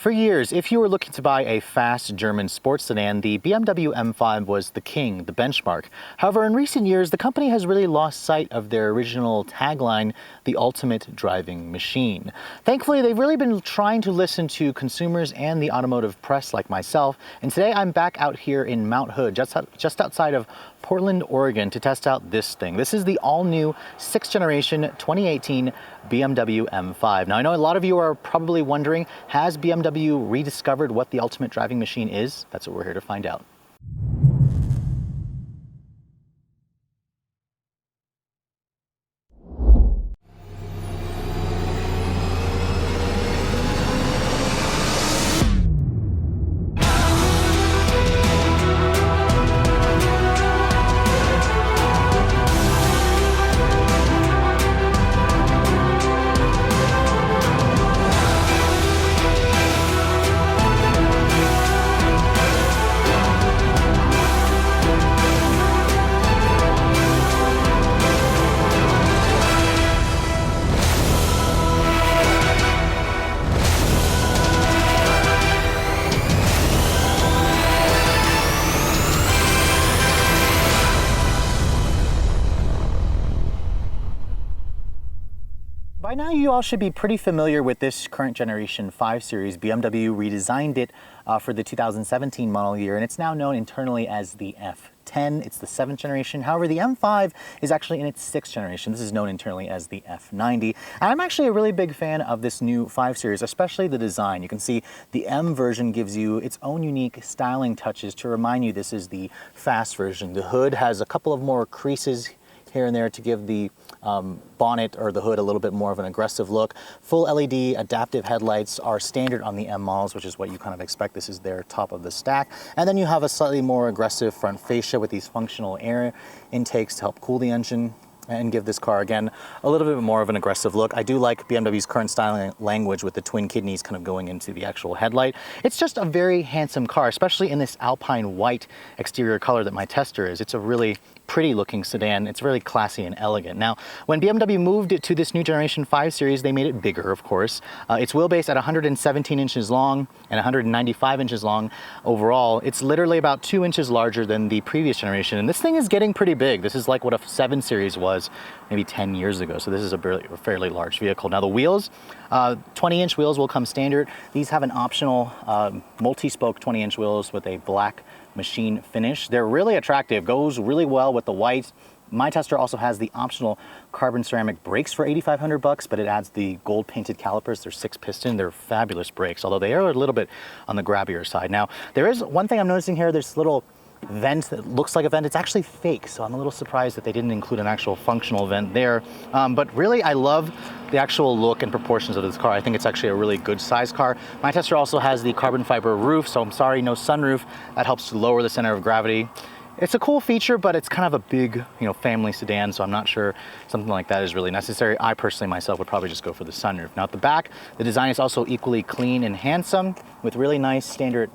For years, if you were looking to buy a fast German sports sedan, the BMW M5 was the king, the benchmark. However, in recent years, the company has really lost sight of their original tagline, the ultimate driving machine. Thankfully, they've really been trying to listen to consumers and the automotive press like myself, and today I'm back out here in Mount Hood, just outside of Portland, Oregon, to test out this thing. This is the all-new 6th generation 2018 BMW M5. Now, I know a lot of you are probably wondering, has BMW rediscovered what the ultimate driving machine is? That's what we're here to find out. By now, you all should be pretty familiar with this current generation 5 Series. BMW redesigned it for the 2017 model year, and it's now known internally as the F10. It's the 7th generation. However, the M5 is actually in its 6th generation. This is known internally as the F90. And I'm actually a really big fan of this new 5 Series, especially the design. You can see the M version gives you its own unique styling touches to remind you this is the fast version. The hood has a couple of more creases here and there to give the bonnet or the hood a little bit more of an aggressive look. Full LED adaptive headlights are standard on the M models, which is what you kind of expect. This is their top of the stack. And then you have a slightly more aggressive front fascia with these functional air intakes to help cool the engine and give this car, again, a little bit more of an aggressive look. I do like BMW's current styling language with the twin kidneys kind of going into the actual headlight. It's just a very handsome car, especially in this alpine white exterior color that my tester is. It's a really pretty looking sedan. It's really classy and elegant. Now, when BMW moved it to this new generation 5 Series, they made it bigger, of course. Its wheelbase at 117 inches long and 195 inches long overall. It's literally about 2 inches larger than the previous generation. And this thing is getting pretty big. This is like what a 7 Series was maybe 10 years ago. So this is a fairly large vehicle. Now the wheels, 20-inch wheels will come standard. These have an optional multi-spoke 20-inch wheels with a black machine finish. They're really attractive, goes really well with the white. My tester also has the optional carbon ceramic brakes for $8,500, but it adds the gold painted calipers. They're 6-piston. They're fabulous brakes, although they are a little bit on the grabbier side. Now, there is one thing I'm noticing here. There's little vent that looks like a vent. It's actually fake, so I'm a little surprised that they didn't include an actual functional vent there. But really, I love the actual look and proportions of this car. I think it's actually a really good size car. My tester also has the carbon fiber roof, so I'm sorry, no sunroof. That helps to lower the center of gravity. It's a cool feature, but it's kind of a big, family sedan, so I'm not sure something like that is really necessary. I personally myself would probably just go for the sunroof. Now at the back, the design is also equally clean and handsome with really nice standard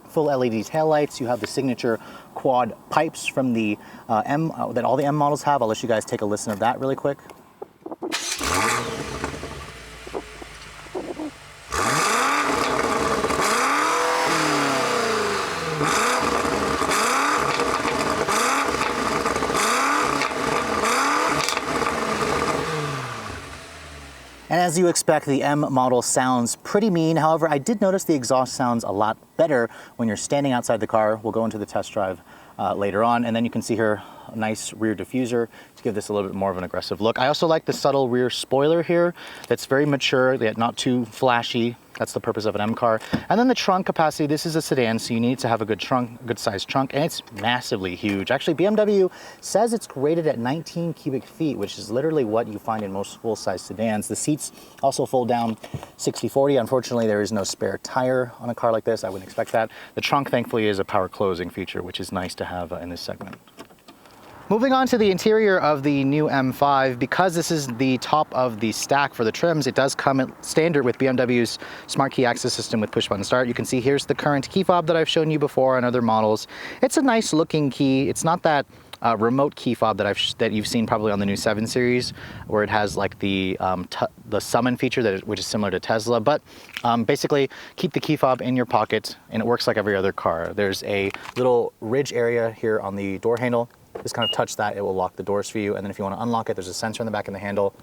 full LED taillights. You have the signature quad pipes from the M that all the M models have. I'll let you guys take a listen of that really quick. And as you expect, the M model sounds pretty mean. However, I did notice the exhaust sounds a lot better when you're standing outside the car. We'll go into the test drive later on, and then you can see here a nice rear diffuser to give this a little bit more of an aggressive look. I also like the subtle rear spoiler here. That's very mature, yet not too flashy. That's the purpose of an M car. And then the trunk capacity, this is a sedan, so you need to have a good trunk, good sized trunk, and it's massively huge. Actually, BMW says it's rated at 19 cubic feet, which is literally what you find in most full-size sedans. The seats also fold down 60/40. Unfortunately, there is no spare tire on a car like this. I wouldn't expect that. The trunk, thankfully, is a power closing feature, which is nice to have in this segment. Moving on to the interior of the new M5, because this is the top of the stack for the trims, it does come standard with BMW's smart key access system with push button start. You can see here's the current key fob that I've shown you before on other models. It's a nice looking key. It's not that remote key fob that you've seen probably on the new 7 Series, where it has like the summon feature which is similar to Tesla. But basically, keep the key fob in your pocket, and it works like every other car. There's a little ridge area here on the door handle. Just kind of touch that, it will lock the doors for you. And then if you want to unlock it, there's a sensor in the back of the handle.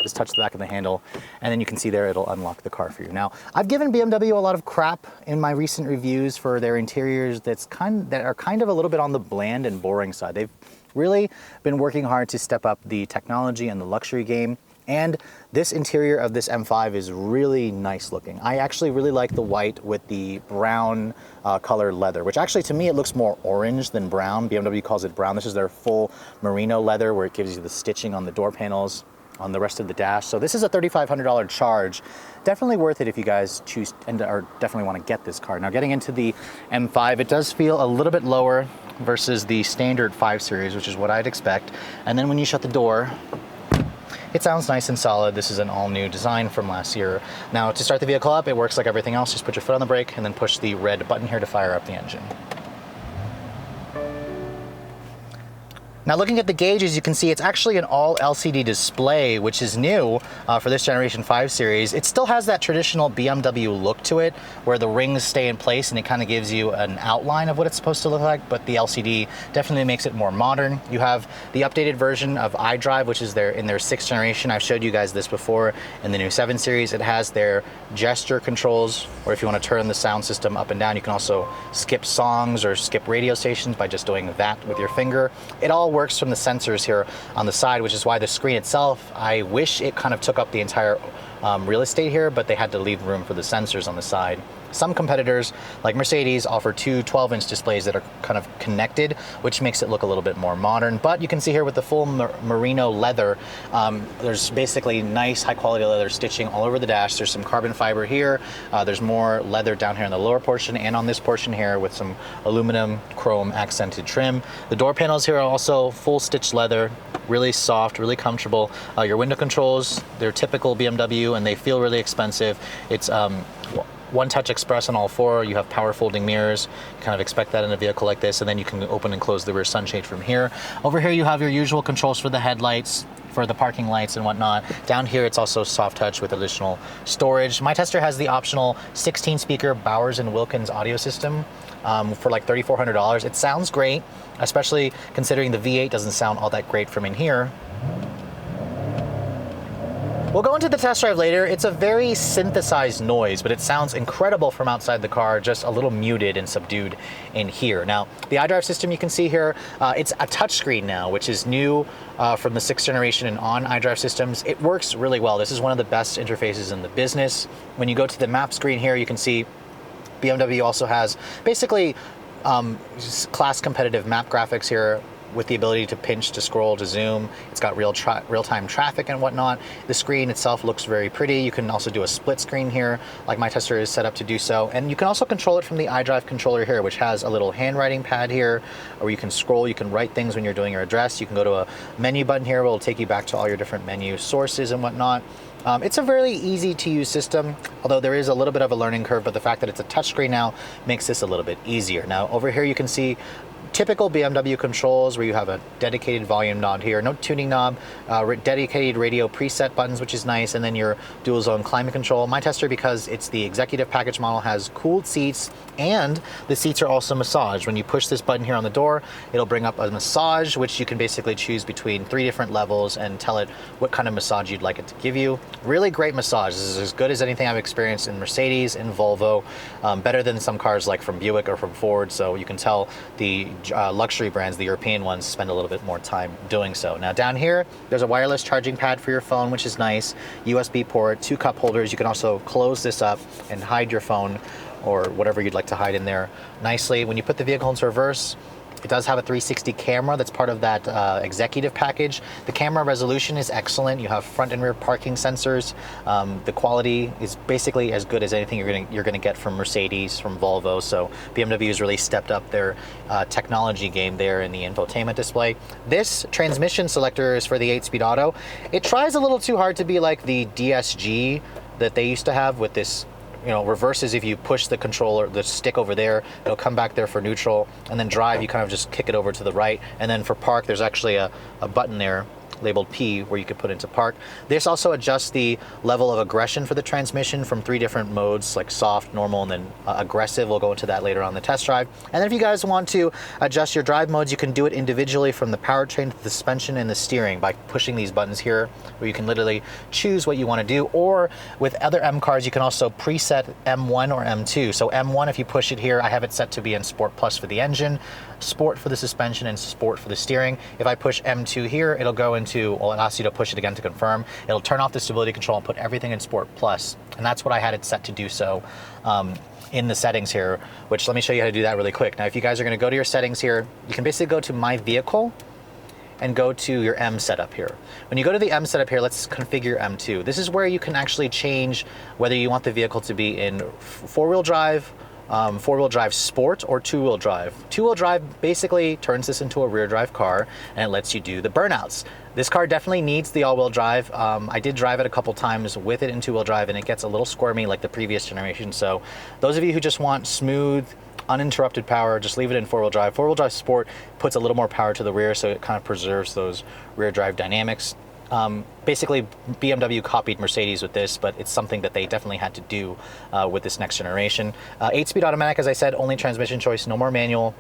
Just touch the back of the handle, and then you can see there it'll unlock the car for you. Now, I've given BMW a lot of crap in my recent reviews for their interiors that are kind of a little bit on the bland and boring side. They've really been working hard to step up the technology and the luxury game. And this interior of this M5 is really nice looking. I actually really like the white with the brown colored leather, which actually to me it looks more orange than brown. BMW calls it brown. This is their full merino leather where it gives you the stitching on the door panels, on the rest of the dash. So this is a $3,500 charge. Definitely worth it if you guys choose or definitely want to get this car. Now, getting into the M5, it does feel a little bit lower versus the standard 5 Series, which is what I'd expect. And then when you shut the door, it sounds nice and solid. This is an all-new design from last year. Now, to start the vehicle up, it works like everything else. Just put your foot on the brake and then push the red button here to fire up the engine. Now, looking at the gauges, you can see it's actually an all LCD display, which is new for this generation 5 Series. It still has that traditional BMW look to it, where the rings stay in place and it kind of gives you an outline of what it's supposed to look like, but the LCD definitely makes it more modern. You have the updated version of iDrive, which is in their 6th generation. I've showed you guys this before in the new 7 Series. It has their gesture controls, or if you want to turn the sound system up and down, you can also skip songs or skip radio stations by just doing that with your finger. It all works from the sensors here on the side, which is why the screen itself, I wish it kind of took up the entire real estate here, but they had to leave room for the sensors on the side. Some competitors, like Mercedes, offer two 12-inch displays that are kind of connected, which makes it look a little bit more modern. But you can see here with the full merino leather, there's basically nice high-quality leather stitching all over the dash. There's some carbon fiber here. There's more leather down here in the lower portion and on this portion here with some aluminum chrome accented trim. The door panels here are also full stitched leather, really soft, really comfortable. Your window controls, they're typical BMW and they feel really expensive. It's One Touch Express on all four. You have power folding mirrors. You kind of expect that in a vehicle like this, and then you can open and close the rear sunshade from here. Over here you have your usual controls for the headlights, for the parking lights and whatnot. Down here it's also soft touch with additional storage. My Tester has the optional 16-speaker Bowers & Wilkins audio system for like $3,400. It sounds great, especially considering the V8 doesn't sound all that great from in here. We'll go into the test drive later. It's a very synthesized noise, but it sounds incredible from outside the car, just a little muted and subdued in here. Now, the iDrive system you can see here, it's a touchscreen now, which is new from the 6th generation and on iDrive systems. It works really well. This is one of the best interfaces in the business. When you go to the map screen here, you can see BMW also has basically class competitive map graphics here, with the ability to pinch, to scroll, to zoom. It's got real-time traffic and whatnot. The screen itself looks very pretty. You can also do a split screen here, like my Tester is set up to do so. And you can also control it from the iDrive controller here, which has a little handwriting pad here, or you can scroll, you can write things when you're doing your address. You can go to a menu button here, where it'll take you back to all your different menu sources and whatnot. It's a very easy to use system, although there is a little bit of a learning curve, but the fact that it's a touchscreen now makes this a little bit easier. Now, over here you can see typical BMW controls, where you have a dedicated volume knob here, no tuning knob, dedicated radio preset buttons, which is nice, and then your dual zone climate control. My Tester, because it's the executive package model, has cooled seats, and the seats are also massaged. When you push this button here on the door, it'll bring up a massage, which you can basically choose between 3 different levels and tell it what kind of massage you'd like it to give you. Really great massage. This is as good as anything I've experienced in Mercedes and Volvo, better than some cars like from Buick or from Ford, so you can tell the luxury brands, the European ones, spend a little bit more time doing so. Now down here, there's a wireless charging pad for your phone, which is nice. USB port, 2 cup holders. You can also close this up and hide your phone or whatever you'd like to hide in there nicely. When you put the vehicle into reverse, it does have a 360 camera that's part of that executive package. The camera resolution is excellent. You have front and rear parking sensors. The quality is basically as good as anything you're gonna get from Mercedes, from Volvo. So BMW has really stepped up their technology game there in the infotainment display. This transmission selector is for the 8-speed auto. It tries a little too hard to be like the DSG that they used to have with this reverses if you push the controller, the stick over there, it'll come back there for neutral, and then drive, you kind of just kick it over to the right, and then for park, there's actually a button there labeled P where you could put into park. This also adjusts the level of aggression for the transmission from 3 different modes, like soft, normal, and then aggressive. We'll go into that later on the test drive. And then if you guys want to adjust your drive modes, you can do it individually from the powertrain to the suspension and the steering by pushing these buttons here, where you can literally choose what you want to do. Or with other M cars, you can also preset M1 or M2. So M1, if you push it here, I have it set to be in Sport Plus for the engine, Sport for the suspension, and Sport for the steering. If I push M2 here, it'll go into, well, it asks you to push it again to confirm. It'll turn off the stability control and put everything in Sport Plus. And that's what I had it set to do so in the settings here, which let me show you how to do that really quick. Now, if you guys are gonna go to your settings here, you can basically go to My Vehicle and go to your M setup here. When you go to the M setup here, let's configure M2. This is where you can actually change whether you want the vehicle to be in four-wheel drive sport, or two-wheel drive. Two-wheel drive basically turns this into a rear drive car, and it lets you do the burnouts. This car definitely needs the all-wheel drive. I did drive it a couple times with it in two-wheel drive, and it gets a little squirmy like the previous generation. So those of you who just want smooth, uninterrupted power, just leave it in four-wheel drive. Four-wheel drive sport puts a little more power to the rear, so it kind of preserves those rear drive dynamics. Basically, BMW copied Mercedes with this, but it's something that they definitely had to do with this next generation. 8-speed automatic, as I said, only transmission choice, no more manual.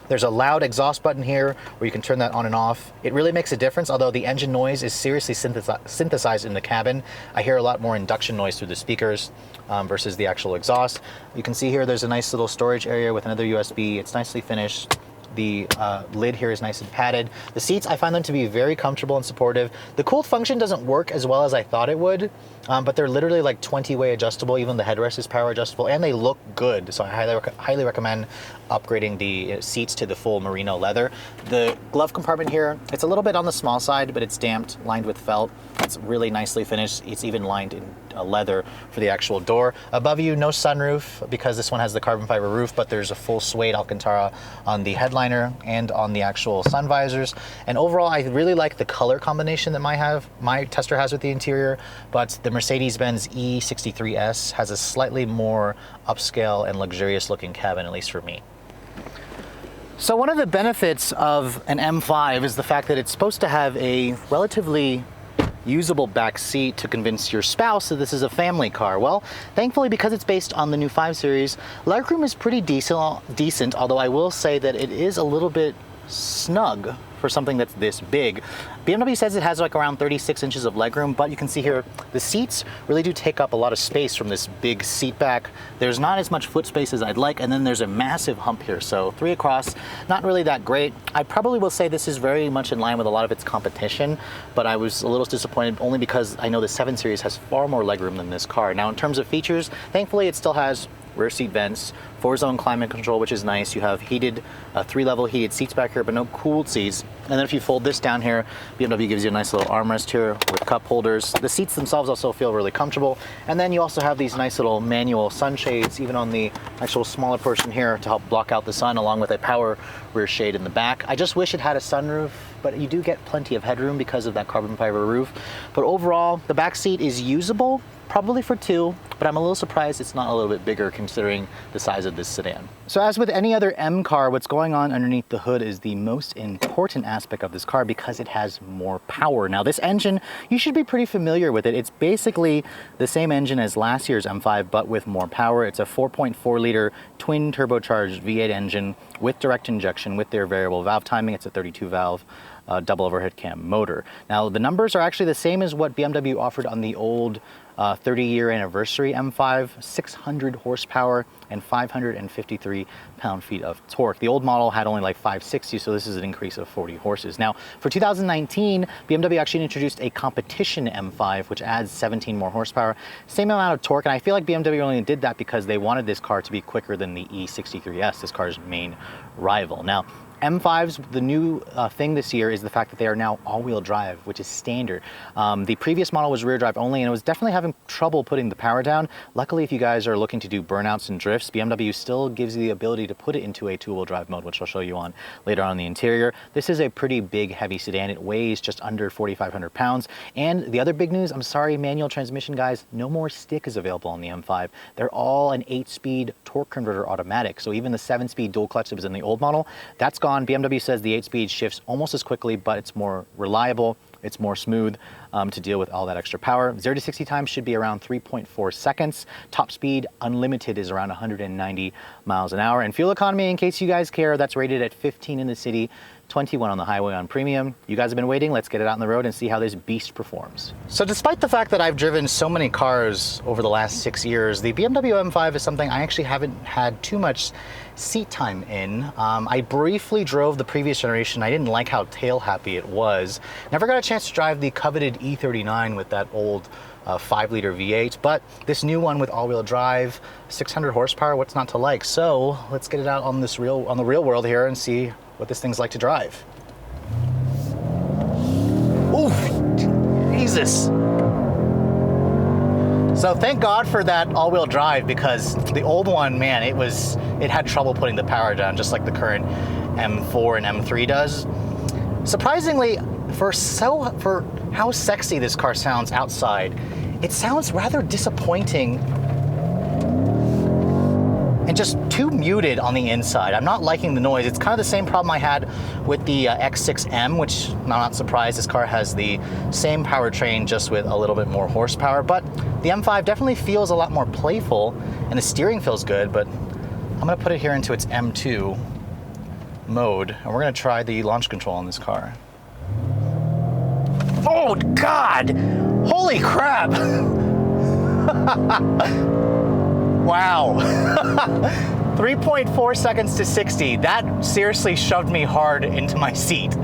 There's a loud exhaust button here where you can turn that on and off. It really makes a difference, although the engine noise is seriously synthesized in the cabin. I hear a lot more induction noise through the speakers versus the actual exhaust. You can see here there's a nice little storage area with another USB. It's nicely finished. The lid here is nice and padded. The seats, I find them to be very comfortable and supportive. The cooled function doesn't work as well as I thought it would, but they're literally like 20-way adjustable. Even the headrest is power adjustable, and they look good. So I highly recommend upgrading the seats to the full merino leather. The glove compartment here, it's a little bit on the small side, but it's damped, lined with felt. It's really nicely finished. It's even lined in leather for the actual door. Above you, no sunroof because this one has the carbon fiber roof, but there's a full suede Alcantara on the headliner and on the actual sun visors. And overall, I really like the color combination that my tester has with the interior, but the Mercedes-Benz E63S has a slightly more upscale and luxurious looking cabin, at least for me. So one of the benefits of an M5 is the fact that it's supposed to have a relatively usable back seat to convince your spouse that this is a family car. Well, thankfully, because it's based on the new 5 Series, legroom is pretty decent, although I will say that it is a little bit snug for something that's this big. BMW says it has like around 36 inches of legroom, but you can see here the seats really do take up a lot of space from this big seat back. There's not as much foot space as I'd like, and then there's a massive hump here, so 3 across, not really that great. I probably will say this is very much in line with a lot of its competition, but I was a little disappointed only because I know the 7 Series has far more legroom than this car. Now, in terms of features, thankfully it still has rear seat vents, 4-zone climate control, which is nice. You have heated, 3-level heated seats back here, but no cooled seats. And then if you fold this down here, BMW gives you a nice little armrest here with cup holders. The seats themselves also feel really comfortable. And then you also have these nice little manual sunshades, even on the actual smaller portion here to help block out the sun, along with a power rear shade in the back. I just wish it had a sunroof, but you do get plenty of headroom because of that carbon fiber roof. But overall, the back seat is usable, probably for 2, but I'm a little surprised it's not a little bit bigger considering the size of this sedan. So as with any other M car, what's going on underneath the hood is the most important aspect of this car because it has more power. Now this engine, you should be pretty familiar with it. It's basically the same engine as last year's M5, but with more power. It's a 4.4 liter twin turbocharged V8 engine with direct injection with their variable valve timing. It's a 32 valve double overhead cam motor. Now the numbers are actually the same as what BMW offered on the old 30-year anniversary M5, 600 horsepower and 553 pound-feet of torque. The old model had only like 560, so this is an increase of 40 horses. Now, for 2019, BMW actually introduced a competition M5, which adds 17 more horsepower, same amount of torque, and I feel like BMW only did that because they wanted this car to be quicker than the E63S, this car's main rival. Now, M5s, the new thing this year is the fact that they are now all-wheel drive, which is standard. The previous model was rear drive only, and it was definitely having trouble putting the power down. Luckily, if you guys are looking to do burnouts and drifts, BMW still gives you the ability to put it into a two-wheel drive mode, which I'll show you on later on in the interior. This is a pretty big, heavy sedan. It weighs just under 4,500 pounds. And the other big news, I'm sorry, manual transmission guys, no more stick is available on the M5. They're all an 8-speed torque converter automatic. So even the 7-speed dual clutch that was in the old model, that's gone. BMW says the 8-speed shifts almost as quickly, but it's more reliable. It's more smooth to deal with all that extra power. 0 to 60 time should be around 3.4 seconds. Top speed, unlimited, is around 190 miles an hour. And fuel economy, in case you guys care, that's rated at 15 in the city, 21 on the highway on premium. You guys have been waiting. Let's get it out on the road and see how this beast performs. So despite the fact that I've driven so many cars over the last 6 years, the BMW M5 is something I actually haven't had too much seat time in. I briefly drove the previous generation. I didn't like how tail happy it was. Never got a chance to drive the coveted E39 with that old 5-liter V8, but this new one with all-wheel drive, 600 horsepower, what's not to like? So let's get it out on the real world here and see what this thing's like to drive. Oof, Jesus. So thank God for that all-wheel drive, because the old one, man, it had trouble putting the power down, just like the current M4 and M3 does. Surprisingly, for how sexy this car sounds outside, it sounds rather disappointing and just too muted on the inside. I'm not liking the noise. It's kind of the same problem I had with the X6M, which I'm not surprised. This car has the same powertrain, just with a little bit more horsepower, but the M5 definitely feels a lot more playful, and the steering feels good. But I'm gonna put it here into its M2 mode, and we're gonna try the launch control on this car. Oh God, holy crap. Wow. 3.4 seconds to 60. That seriously shoved me hard into my seat.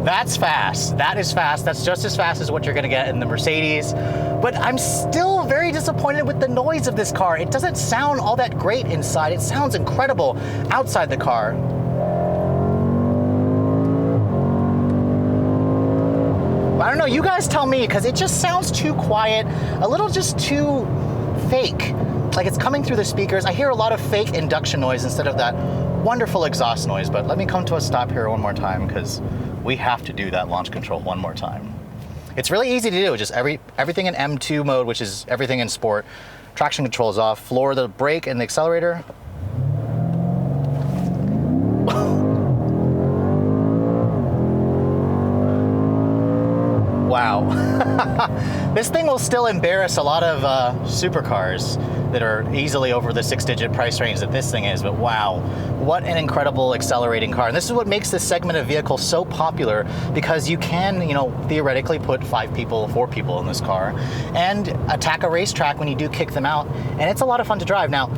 That's fast. That is fast. That's just as fast as what you're gonna get in the Mercedes. But I'm still very disappointed with the noise of this car. It doesn't sound all that great inside. It sounds incredible outside the car. I don't know, you guys tell me, because it just sounds too quiet, a little just too fake. Like it's coming through the speakers. I hear a lot of fake induction noise instead of that wonderful exhaust noise. But let me come to a stop here one more time, because we have to do that launch control one more time. It's really easy to do. Just everything in M2 mode, which is everything in sport. Traction control is off. Floor the brake and the accelerator. Wow. This thing will still embarrass a lot of supercars that are easily over the 6-digit price range that this thing is, but wow, what an incredible accelerating car. And this is what makes this segment of vehicle so popular, because you can, theoretically put 4 people in this car and attack a racetrack when you do kick them out, and it's a lot of fun to drive. Now,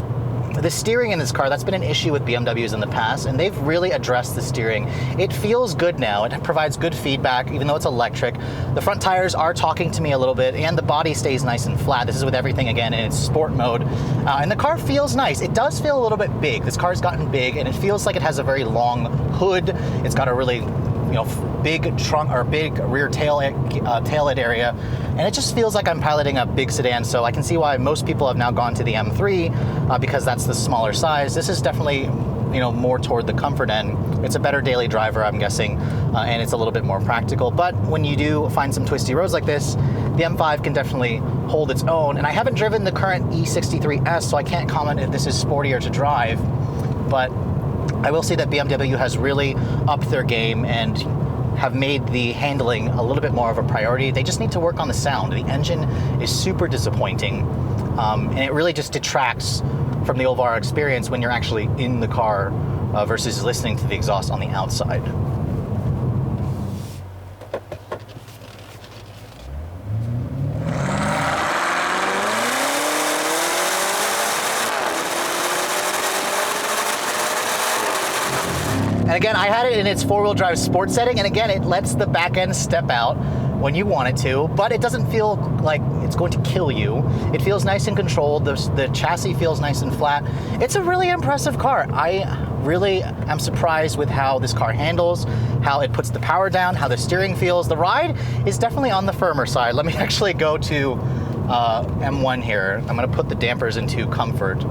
the steering in this car, that's been an issue with BMWs in the past, and they've really addressed the steering. It feels good now. It provides good feedback, even though it's electric. The front tires are talking to me a little bit, and the body stays nice and flat. This is with everything, again, in its sport mode. And the car feels nice. It does feel a little bit big. This car's gotten big, and it feels like it has a very long hood. It's got a really big trunk, or big rear taillight area, and it just feels like I'm piloting a big sedan. So I can see why most people have now gone to the M3 because that's the smaller size. This is definitely more toward the comfort end. It's a better daily driver, I'm guessing, and it's a little bit more practical. But when you do find some twisty roads like this, the M5 can definitely hold its own. And I haven't driven the current E63S, so I can't comment if this is sportier to drive, but I will say that BMW has really upped their game and have made the handling a little bit more of a priority. They just need to work on the sound. The engine is super disappointing, and it really just detracts from the overall experience when you're actually in the car versus listening to the exhaust on the outside. And again, I had it in its 4-wheel drive sport setting, and again, it lets the back end step out when you want it to, but it doesn't feel like it's going to kill you. It feels nice and controlled. The chassis feels nice and flat. It's a really impressive car. really am surprised with how this car handles, how it puts the power down, how the steering feels. The ride is definitely on the firmer side. Let me actually go to M1 here. I'm gonna put the dampers into comfort.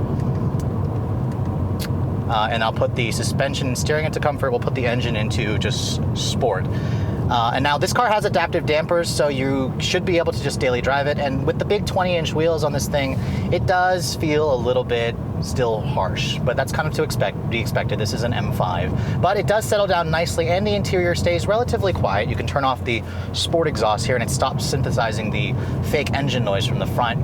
And I'll put the suspension and steering into comfort. We'll put the engine into just sport. And now this car has adaptive dampers, so you should be able to just daily drive it. And with the big 20-inch wheels on this thing, it does feel a little bit still harsh, but that's kind of to be expected. This is an M5, but it does settle down nicely, and the interior stays relatively quiet. You can turn off the sport exhaust here, and it stops synthesizing the fake engine noise from the front.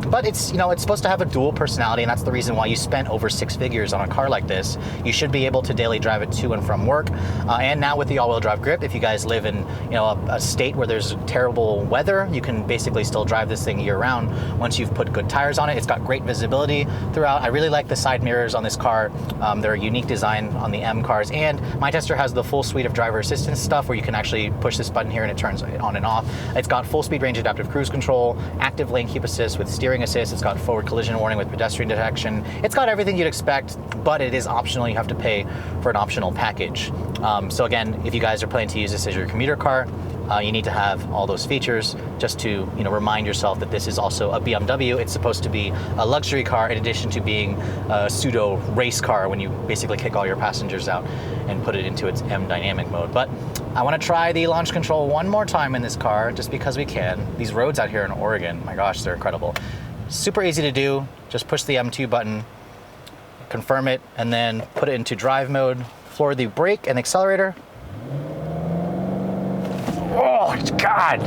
But it's, you know, it's supposed to have a dual personality, and that's the reason why you spent over 6 figures on a car like this. You should be able to daily drive it to and from work. And now with the all-wheel drive grip, if you guys live in, you know, a state where there's terrible weather, you can basically still drive this thing year-round once you've put good tires on it. It's got great visibility throughout. I really like the side mirrors on this car. They're a unique design on the M cars, and my tester has the full suite of driver assistance stuff where you can actually push this button here and it turns on and off. It's got full speed range adaptive cruise control, active lane keep assist with steering assist. It's got forward collision warning with pedestrian detection. It's got everything you'd expect, but it is optional. You have to pay for an optional package. So again, if you guys are planning to use this as your commuter car, you need to have all those features just to, you know, remind yourself that this is also a BMW. It's supposed to be a luxury car in addition to being a pseudo race car when you basically kick all your passengers out and put it into its M dynamic mode. But I want to try the launch control one more time in this car just because we can. These roads out here in Oregon, my gosh, they're incredible. Super easy to do. Just push the M2 button, confirm it, and then put it into drive mode. Floor the brake and accelerator. Oh, God.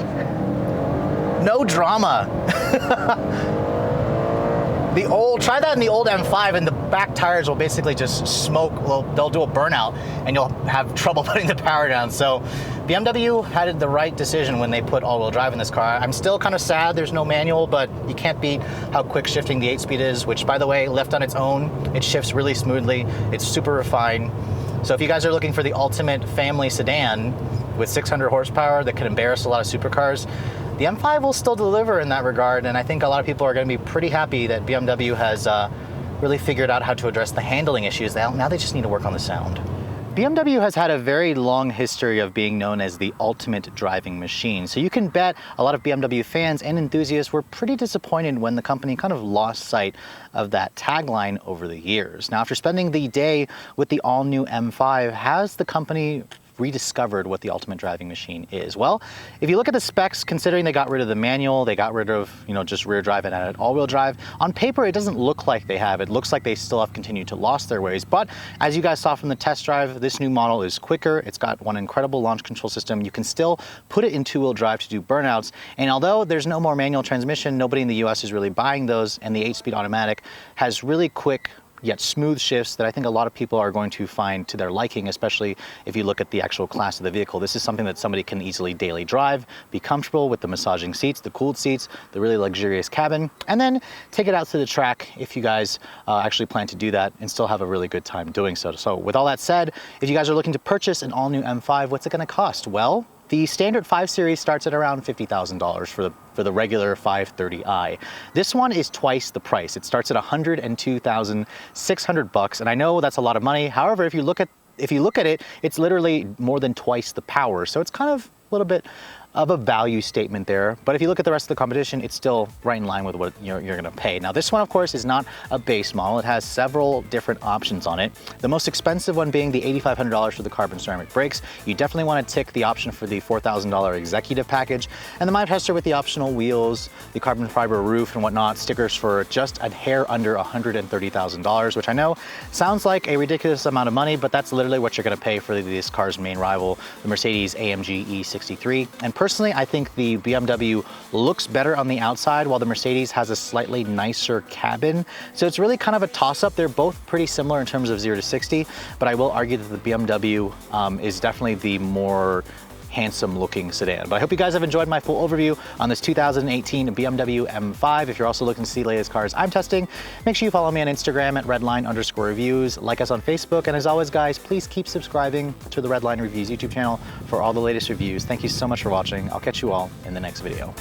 No drama. Try that in the old M5 and the back tires will basically just smoke. Well, they'll do a burnout and you'll have trouble putting the power down. So BMW had the right decision when they put all-wheel drive in this car. I'm still kind of sad there's no manual, but you can't beat how quick shifting the 8-speed is, which, by the way, left on its own, it shifts really smoothly. It's super refined. So if you guys are looking for the ultimate family sedan with 600 horsepower that can embarrass a lot of supercars, the M5 will still deliver in that regard, and I think a lot of people are going to be pretty happy that BMW has really figured out how to address the handling issues. Now they just need to work on the sound. BMW has had a very long history of being known as the ultimate driving machine, so you can bet a lot of BMW fans and enthusiasts were pretty disappointed when the company kind of lost sight of that tagline over the years. Now, after spending the day with the all-new M5, has the company rediscovered what the ultimate driving machine is? Well, if you look at the specs, considering they got rid of the manual, they got rid of, you know, just rear drive and added all-wheel drive, on paper it doesn't look like they have. It looks like they still have continued to lost their ways, but as you guys saw from the test drive, this new model is quicker. It's got one incredible launch control system. You can still put it in two-wheel drive to do burnouts, and although there's no more manual transmission, nobody in the US is really buying those, and the 8-speed automatic has really quick yet smooth shifts that I think a lot of people are going to find to their liking, especially if you look at the actual class of the vehicle. This is something that somebody can easily daily drive, be comfortable with the massaging seats, the cooled seats, the really luxurious cabin, and then take it out to the track if you guys actually plan to do that and still have a really good time doing so. So with all that said, if you guys are looking to purchase an all-new M5, what's it going to cost? Well, the standard 5 Series starts at around $50,000 for the regular 530i. This one is twice the price. It starts at $102,600, and I know that's a lot of money. However, if you look at it, it's literally more than twice the power. So it's kind of a little bit of a value statement there. But if you look at the rest of the competition, it's still right in line with what you're gonna pay. Now, this one, of course, is not a base model. It has several different options on it. The most expensive one being the $8,500 for the carbon ceramic brakes. You definitely wanna tick the option for the $4,000 executive package. And the My Tester with the optional wheels, the carbon fiber roof and whatnot, stickers for just a hair under $130,000, which I know sounds like a ridiculous amount of money, but that's literally what you're gonna pay for this car's main rival, the Mercedes-AMG E63. And personally, I think the BMW looks better on the outside while the Mercedes has a slightly nicer cabin. So it's really kind of a toss-up. They're both pretty similar in terms of 0 to 60, but I will argue that the BMW is definitely the more handsome looking sedan. But I hope you guys have enjoyed my full overview on this 2018 BMW M5. If you're also looking to see the latest cars I'm testing, make sure you follow me on Instagram at redline_reviews, like us on Facebook, and as always guys, please keep subscribing to the Redline Reviews YouTube channel for all the latest reviews. Thank you so much for watching. I'll catch you all in the next video.